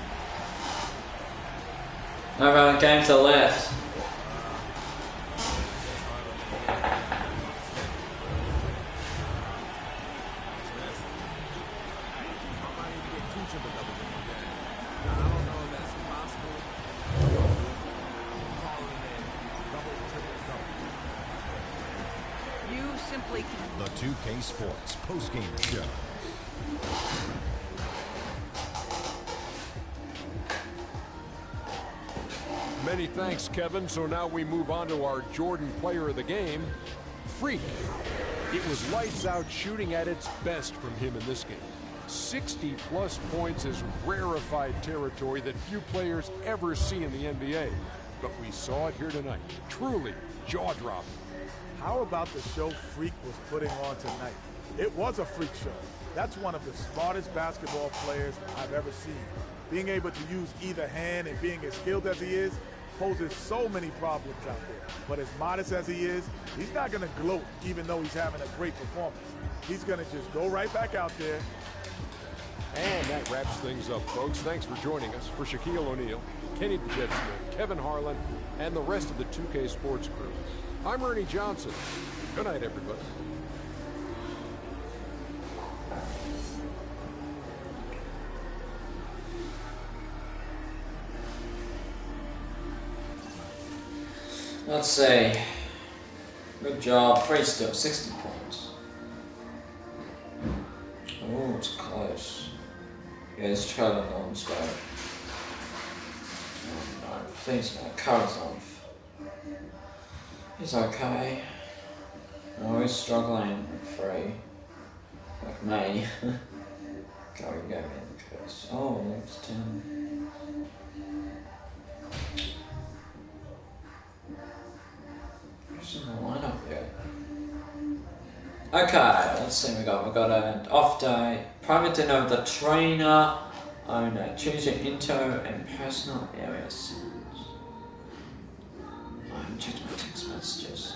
No other games are left. The 2K Sports postgame show. Many thanks, Kevin. So now we move on to our Jordan player of the game, Freak. It was lights out shooting at its best from him in this game. 60-plus points is rarefied territory that few players ever see in the NBA. But we saw it here tonight. Truly jaw-dropping. How about the show Freak was putting on tonight? It was a freak show. That's one of the smartest basketball players I've ever seen. Being able to use either hand and being as skilled as he is poses so many problems out there. But as modest as he is, he's not going to gloat even though he's having a great performance. He's going to just go right back out there. And that wraps things up, folks. Thanks for joining us. For Shaquille O'Neal, Kenny the Jet Smith, Kevin Harlan, and the rest of the 2K Sports crew, I'm Ernie Johnson. Good night, everybody. Let's see. Good job. Free still, 60 points. it's close. Yeah, it's Trevor Lawrence. No, please no. Karazov. He's okay. Oh, he's struggling with 3. Like me. Go in first. Oh, next 10. Who's in the lineup yet? Okay, let's see what we got. We got an off day, private dinner with the trainer, owner, choose your intro and personal areas. I haven't checked my text messages.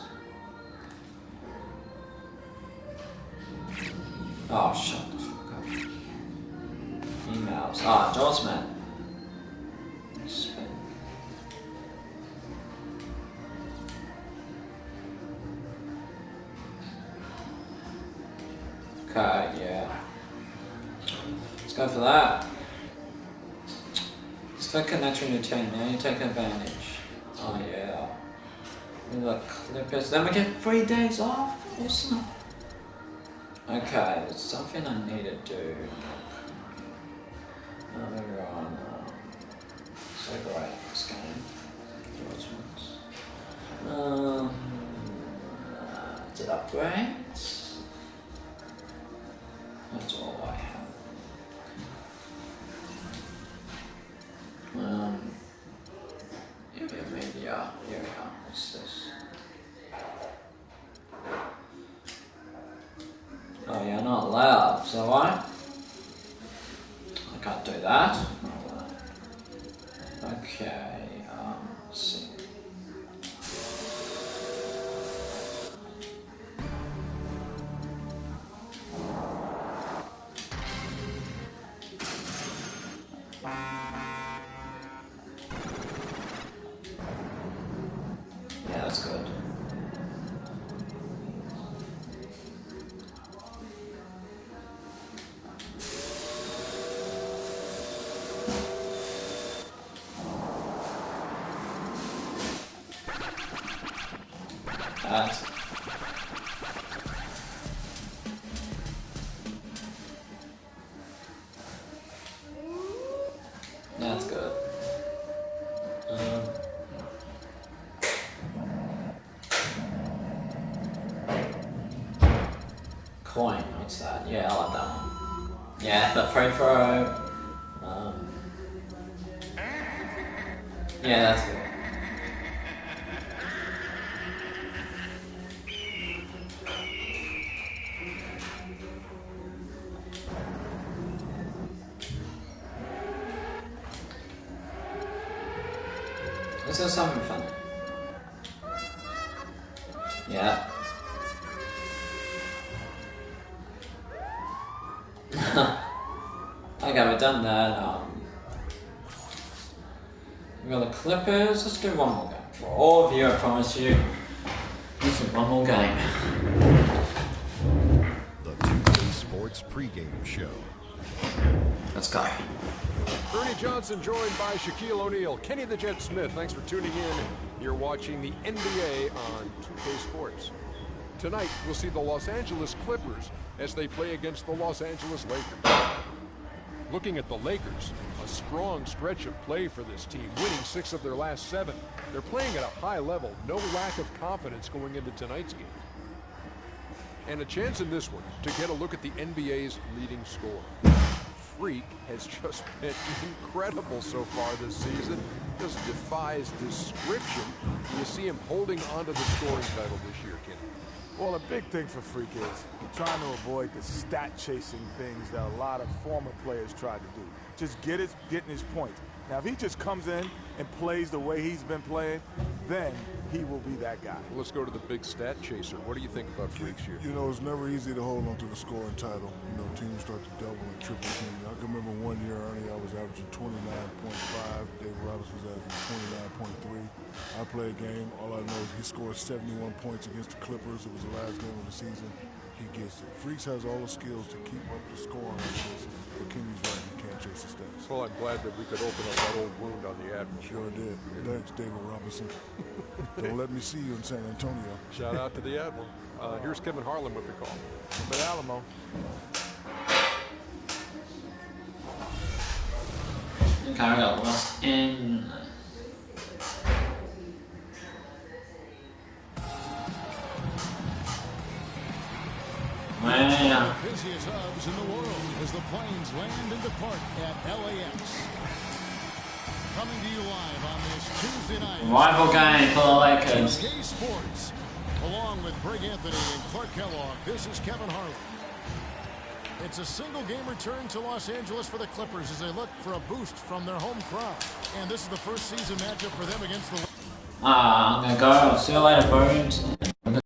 Oh, shut the fuck up. Emails. Ah, Dawsman. Spin. Okay, yeah. Let's go for that. Let's click connection to team. Now you take advantage. Oh, yeah. We got Clippers. Then we get 3 days off. Awesome. Okay, there's something I need to do. We're on so great this game. Did upgrades? That's all I have. Media. Here we are. What's this? Oh yeah, not allowed. So I can't do that. Okay, let's see. Yeah, that's good. That's good. Coin, what's that? Yeah, I like that one. Yeah, the free throw. Yeah, that's good. Let's do something fun. Yeah. Okay, we've done that. We got the Clippers. Let's do one more game. For all of you, I promise you. Let's do one more game. The 2K Sports pregame show. Let's go. Ernie Johnson joined by Shaquille O'Neal. Kenny the Jet Smith, thanks for tuning in. You're watching the NBA on 2K Sports. Tonight, we'll see the Los Angeles Clippers as they play against the Los Angeles Lakers. Looking at the Lakers, a strong stretch of play for this team, winning 6 of their last 7. They're playing at a high level, no lack of confidence going into tonight's game. And a chance in this one to get a look at the NBA's leading scorer. Freak has just been incredible so far this season. Just defies description. You see him holding onto the scoring title this year, Kenny. Well, a big thing for Freak is trying to avoid the stat-chasing things that a lot of former players try to do. Just getting his points. Now, if he just comes in and plays the way he's been playing, then he will be that guy. Well, let's go to the big stat chaser. What do you think about Freak's year? You know, it's never easy to hold on to the scoring title. You know, teams start to double and triple team. I can remember one year, Ernie, I was averaging 29.5. David Robinson was averaging 29.3. I play a game. All I know is he scored 71 points against the Clippers. It was the last game of the season. He gets it. Freaks has all the skills to keep up the scoring like this. But Kenny's right, you can't chase the stats. Well, I'm glad that we could open up that old wound on the Admiral. Sure did. Thanks, David Robinson. Don't let me see you in San Antonio. Shout out to the Admiral. Here's Kevin Harlan with the call. But Alamo. Okay, we got Los Angeles. Wow. The busiest hubs in the world as the planes land and depart at LAX. Coming to you live on this Tuesday night. Rival game for the Lakers. K Sports. Along with Greg Anthony and Clark Kellogg, this is Kevin Harlan. It's a single game return to Los Angeles for the Clippers as they look for a boost from their home crowd. And this is the first season matchup for them against the... I'm gonna go. See you later, birds.